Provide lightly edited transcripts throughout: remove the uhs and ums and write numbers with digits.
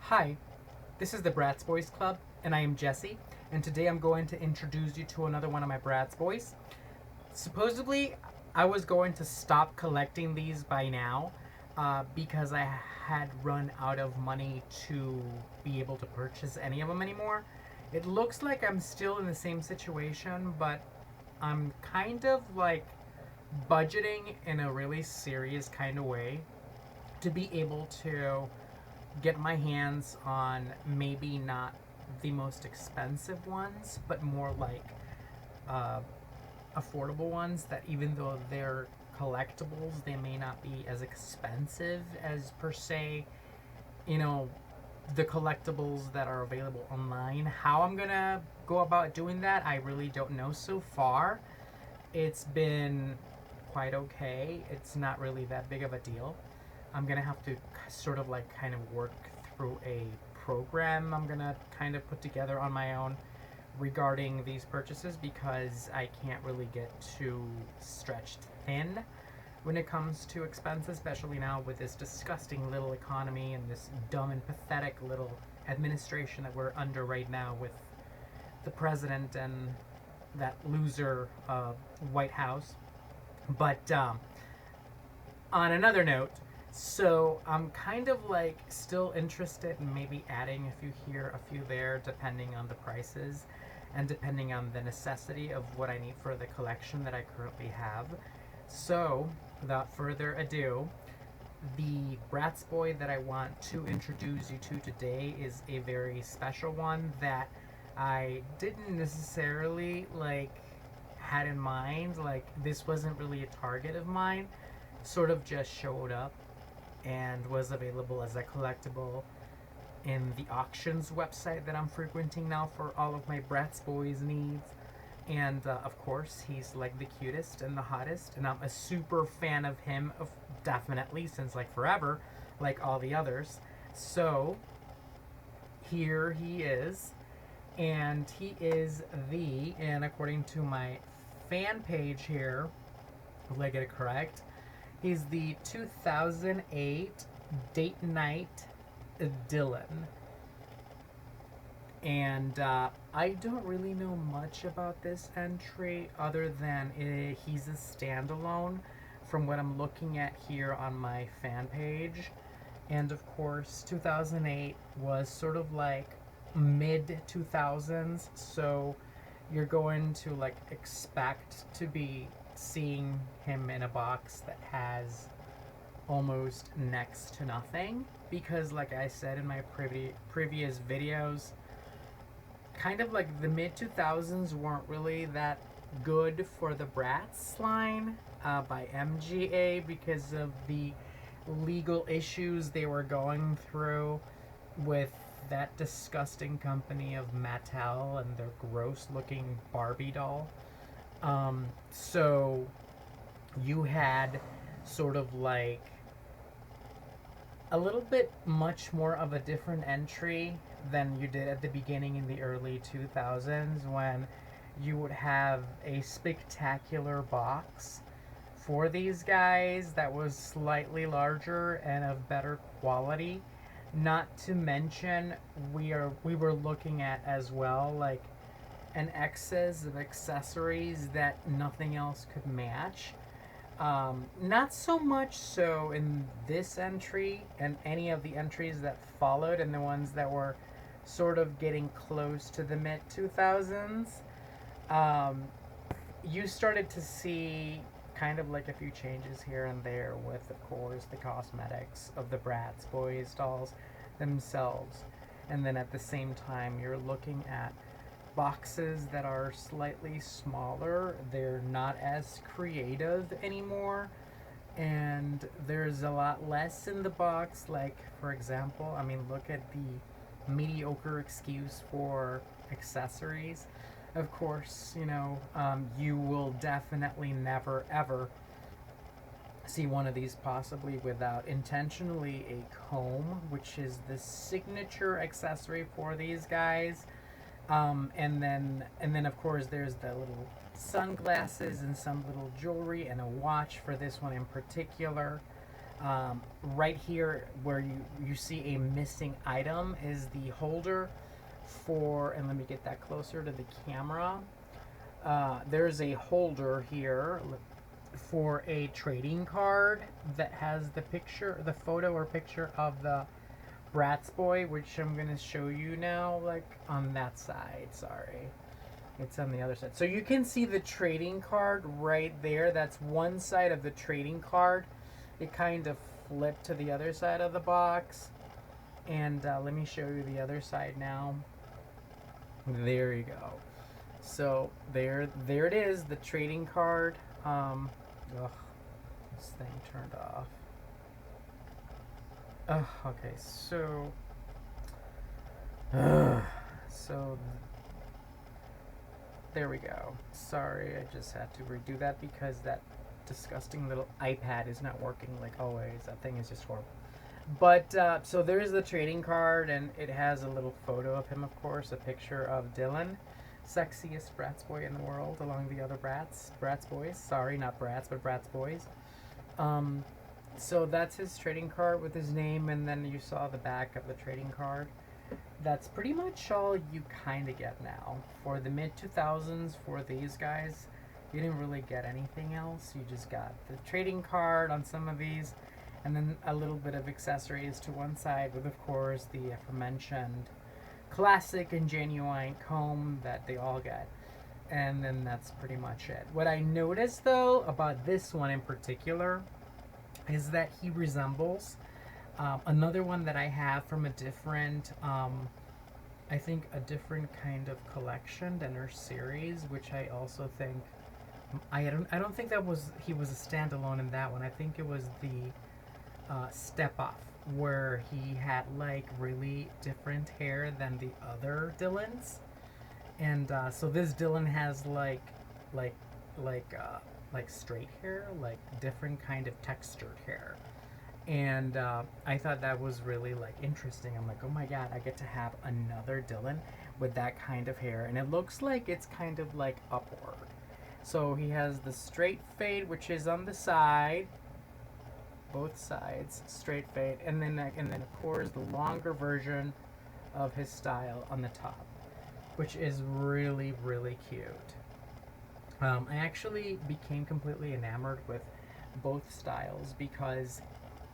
Hi, this is the Bratz Boys Club, and I am Jesse, and today I'm going to introduce you to another one of my Bratz Boys. Supposedly, I was going to stop collecting these by now because I had run out of money to be able to purchase any of them anymore. It looks like I'm still in the same situation, but I'm kind of like budgeting in a really serious kind of way to be able to get my hands on maybe not the most expensive ones, but more like uh, affordable ones that even though they're collectibles, they may not be as expensive as per se, you know, the collectibles that are available online. How I'm gonna go about doing that, I really don't know so far. It's been quite okay. It's not really that big of a deal. I'm gonna have to sort of like kind of work through a program I'm gonna kind of put together on my own regarding these purchases because I can't really get too stretched thin when it comes to expenses, especially now with this disgusting little economy and this dumb and pathetic little administration that we're under right now with the president and that loser White House. But on another note, so I'm kind of like still interested in maybe adding a few here, a few there, depending on the prices and depending on the necessity of what I need for the collection that I currently have. So, without further ado, the Bratz Boy that I want to introduce you to today is a very special one that I didn't necessarily like had in mind. Like, this wasn't really a target of mine, sort of just showed up and was available as a collectible in the auctions website that I'm frequenting now for all of my Bratz Boys needs. And of course, he's like the cutest and the hottest, and I'm a super fan of him, definitely, since like forever, like all the others. So, here he is, and he is and according to my fan page here, will I get it correct? He's the 2008 Date Night Dylan. And I don't really know much about this entry other than he's a standalone from what I'm looking at here on my fan page. And of course, 2008 was sort of like mid 2000s, so you're going to like expect to be seeing him in a box that has almost next to nothing because like I said in my previous videos, kind of like the mid 2000s weren't really that good for the Bratz line by MGA because of the legal issues they were going through with that disgusting company of Mattel and their gross looking Barbie doll. So you had sort of like a little bit much more of a different entry than you did at the beginning in the early 2000s when you would have a spectacular box for these guys that was slightly larger and of better quality. Not to mention we were looking at as well like an excess of accessories that nothing else could match. Not so much so in this entry and any of the entries that followed and the ones that were sort of getting close to the mid 2000s. Um, you started to see kind of like a few changes here and there with, of course, the cosmetics of the Bratz Boys dolls themselves. And then at the same time, you're looking at boxes that are slightly smaller. They're not as creative anymore. And there's a lot less in the box. Like, for example, I mean, look at the mediocre excuse for accessories. Of course, you will definitely never ever see one of these possibly without intentionally a comb, which is the signature accessory for these guys. And then of course there's the little sunglasses and some little jewelry and a watch for this one in particular. Right here where you see a missing item is the holder for, and let me get that closer to the camera. There's a holder here for a trading card that has the picture, the photo or picture of the Bratz boy, which I'm gonna show you now, like on that side. Sorry, it's on the other side. So you can see the trading card right there. That's one side of the trading card. It kind of flipped to the other side of the box. And let me show you the other side now. There you go. So there it is, the trading card. Ugh, this thing turned off. Okay, so, so there we go. Sorry, I just had to redo that because that disgusting little iPad is not working like always. That thing is just horrible. But so there's the trading card, and it has a little photo of him, of course, a picture of Dylan, sexiest Bratz boy in the world, along the other Bratz boys. Sorry, not Bratz, but Bratz boys. So that's his trading card with his name, and then you saw the back of the trading card. That's pretty much all you kind of get now. For the mid 2000s, for these guys, you didn't really get anything else. You just got the trading card on some of these, and then a little bit of accessories to one side with, of course, the aforementioned classic and genuine comb that they all get. And then that's pretty much it. What I noticed, though, about this one in particular is that he resembles another one that I have from a different, I think a different kind of collection than her series, which I also think, I don't think that was, he was a standalone in that one. I think it was the Step Off, where he had like really different hair than the other Dylans. And so this Dylan has like straight hair, like different kind of textured hair. And I thought that was really like interesting. I'm like, oh my god, I get to have another Dylan with that kind of hair, and it looks like it's kind of like upward. So he has the straight fade, which is on the side, both sides, straight fade, and then of course the longer version of his style on the top, which is really really cute. I actually became completely enamored with both styles because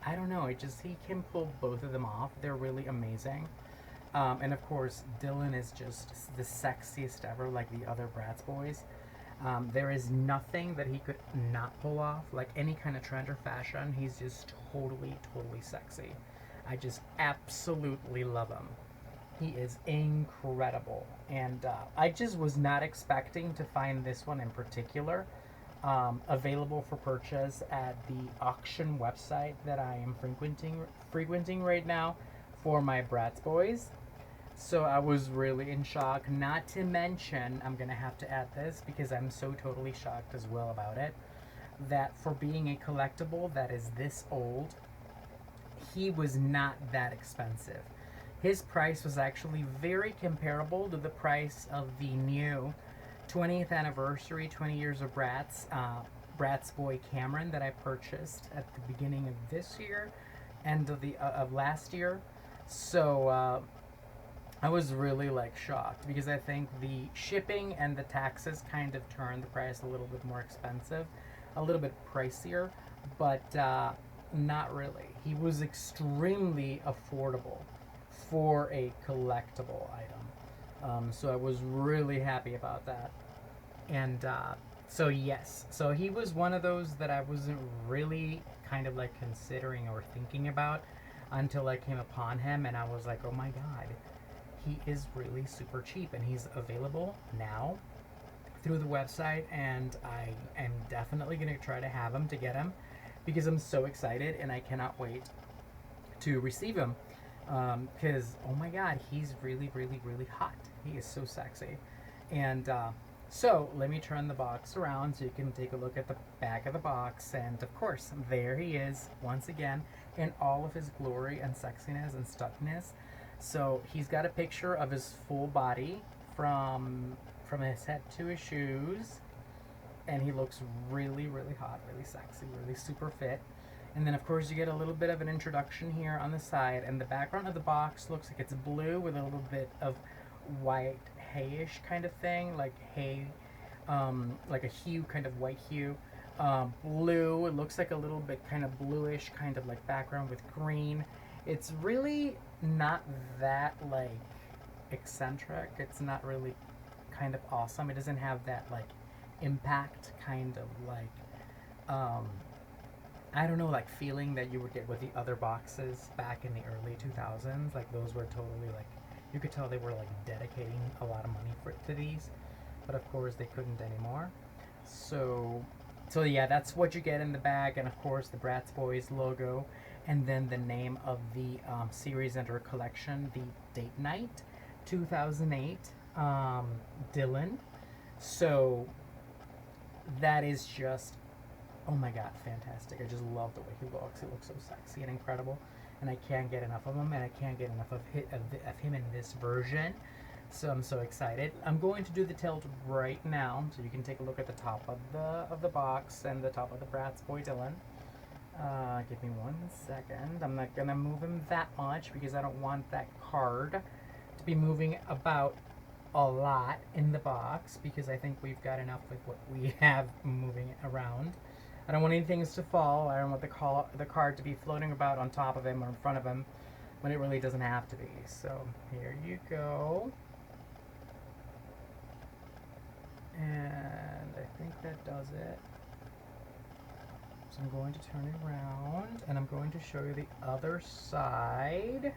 I don't know, he can pull both of them off. They're really amazing. And of course, Dylan is just the sexiest ever, like the other Bratz boys. There is nothing that he could not pull off, like any kind of trend or fashion. He's just totally, totally sexy. I just absolutely love him. He is incredible. And I just was not expecting to find this one in particular available for purchase at the auction website that I am frequenting right now for my Bratz boys. So I was really in shock. Not to mention, I'm gonna have to add this because I'm so totally shocked as well about it, that for being a collectible that is this old, he was not that expensive. His price was actually very comparable to the price of the new 20th anniversary, 20 years of Bratz Boy Cameron that I purchased at the beginning of this year, end of last year. So I was really like shocked because I think the shipping and the taxes kind of turned the price a little bit more expensive, a little bit pricier, but not really. He was extremely affordable for a collectible item. So I was really happy about that. And so yes, so he was one of those that I wasn't really kind of like considering or thinking about until I came upon him, and I was like, oh my god, he is really super cheap, and he's available now through the website, and I am definitely going to try to have him to get him because I'm so excited and I cannot wait to receive him because oh my god, he's really really really hot. He is so sexy. And so let me turn the box around so you can take a look at the back of the box, and of course there he is once again in all of his glory and sexiness and stuckness. So he's got a picture of his full body from his head to his shoes, and he looks really really hot, really sexy, really super fit. And then of course you get a little bit of an introduction here on the side, and the background of the box looks like it's blue with a little bit of white hayish kind of thing, like hay, like a hue, kind of white hue. Blue, it looks like a little bit kind of bluish, kind of like background with green. It's really not that like eccentric. It's not really kind of awesome. It doesn't have that like impact kind of like um I don't know, like feeling that you would get with the other boxes back in the early 2000s. Like those were totally like, you could tell they were like dedicating a lot of money to these, but of course they couldn't anymore. So, so yeah, that's what you get in the bag, and of course the Bratz Boys logo, and then the name of the series under collection, the Date Night 2008 Dylan. So that is just, oh my god, fantastic. I just love the way he looks. He looks so sexy and incredible. And I can't get enough of him, and I can't get enough of him in this version. So I'm so excited. I'm going to do the tilt right now, so you can take a look at the top of the box and the top of the Bratz Boy Dylan. Give me 1 second. I'm not gonna move him that much because I don't want that card to be moving about a lot in the box, because I think we've got enough with what we have moving around. I don't want any things to fall. I don't want the card to be floating about on top of him or in front of him when it really doesn't have to be. So here you go. And I think that does it. So I'm going to turn it around, and I'm going to show you the other side.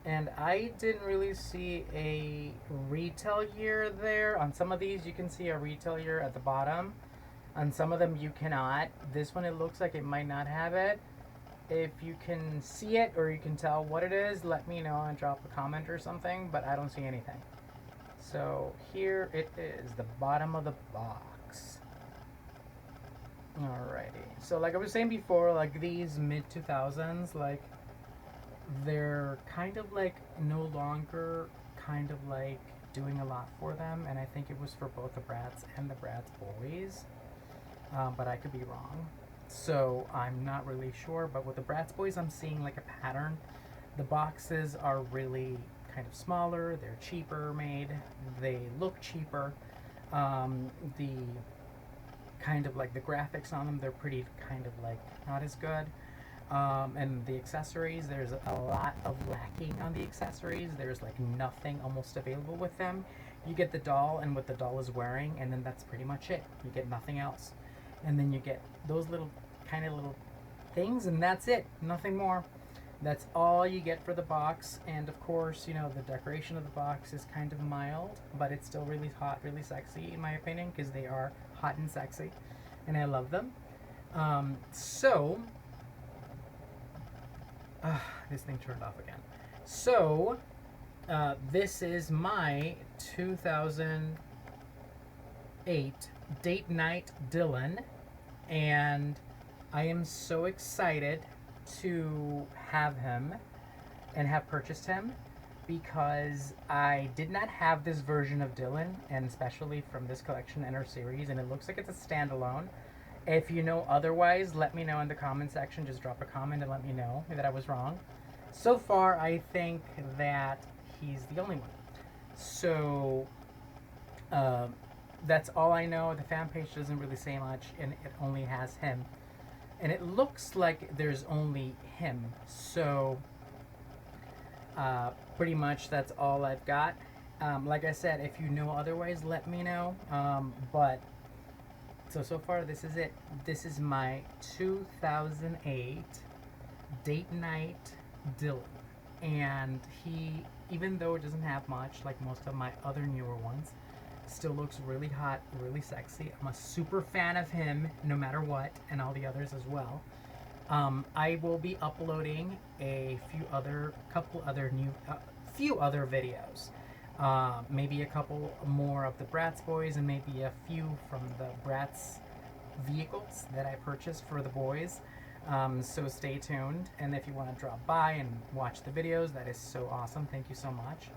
And I didn't really see a retail year there. On some of these you can see a retail year at the bottom. On some of them you cannot. This one, it looks like it might not have it. If you can see it or you can tell what it is, let me know and drop a comment or something, but I don't see anything. So here it is, the bottom of the box. Alrighty. So like I was saying before, like these mid-2000s, like they're kind of like no longer kind of like doing a lot for them, and I think it was for both the Bratz and the Bratz Boys. But I could be wrong. So I'm not really sure, but with the Bratz Boys I'm seeing like a pattern. The boxes are really kind of smaller, they're cheaper made, they look cheaper. The kind of like the graphics on them, they're pretty kind of like not as good. And the accessories, there's a lot of lacking on the accessories. There's like nothing almost available with them. You get the doll and what the doll is wearing, and then that's pretty much it. You get nothing else. And then you get those little kind of little things, and that's it. Nothing more. That's all you get for the box. And of course, you know, the decoration of the box is kind of mild, but it's still really hot, really sexy in my opinion, because they are hot and sexy, and I love them. This thing turned off again. So, this is my 2008 Date Night Dylan, and I am so excited to have him and have purchased him, because I did not have this version of Dylan, and especially from this collection and our series, and it looks like it's a standalone. If you know otherwise, let me know in the comment section. Just drop a comment and let me know that I was wrong. So far, I think that he's the only one. So, that's all I know. The fan page doesn't really say much, and it only has him. And it looks like there's only him. So, pretty much that's all I've got. Like I said, if you know otherwise, let me know. So far, this is it. This is my 2008 Date Night Dylan. And he, even though it doesn't have much, like most of my other newer ones, still looks really hot, really sexy. I'm a super fan of him, no matter what, and all the others as well. I will be uploading a few other videos. Maybe a couple more of the Bratz Boys, and maybe a few from the Bratz vehicles that I purchased for the boys. So stay tuned, and if you want to drop by and watch the videos, that is so awesome. Thank you so much.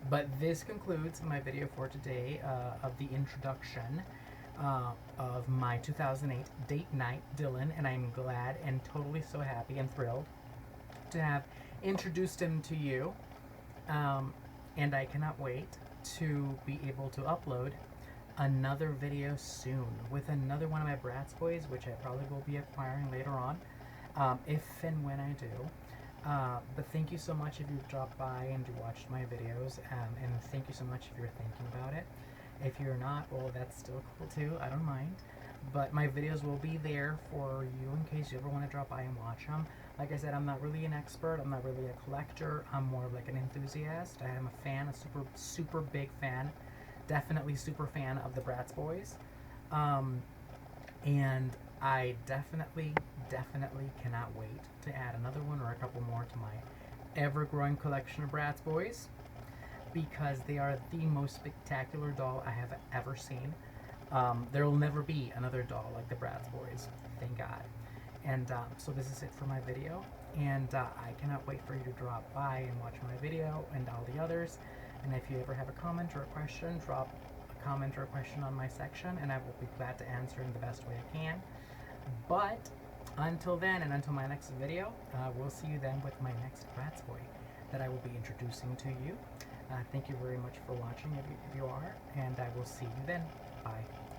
But this concludes my video for today of the introduction of my 2008 date night, Dylan, and I'm glad and totally so happy and thrilled to have introduced him to you. And I cannot wait to be able to upload another video soon with another one of my Bratz Boys, which I probably will be acquiring later on, if and when I do. But thank you so much if you've dropped by and you watched my videos, and thank you so much if you're thinking about it. If you're not, well, that's still cool too. I don't mind. But my videos will be there for you in case you ever want to drop by and watch them. Like I said, I'm not really an expert. I'm not really a collector. I'm more of like an enthusiast. I am a fan, a super big fan. Definitely super fan of the Bratz Boys. And I definitely cannot wait to add another one or a couple more to my ever-growing collection of Bratz Boys, because they are the most spectacular doll I have ever seen. There will never be another doll like the Bratz Boys, thank God. And so this is it for my video, and I cannot wait for you to drop by and watch my video and all the others. And if you ever have a comment or a question, drop a comment or a question on my section, and I will be glad to answer in the best way I can. But until then, and until my next video, we'll see you then with my next Bratz Boy that I will be introducing to you. Thank you very much for watching if you are, and I will see you then. Bye.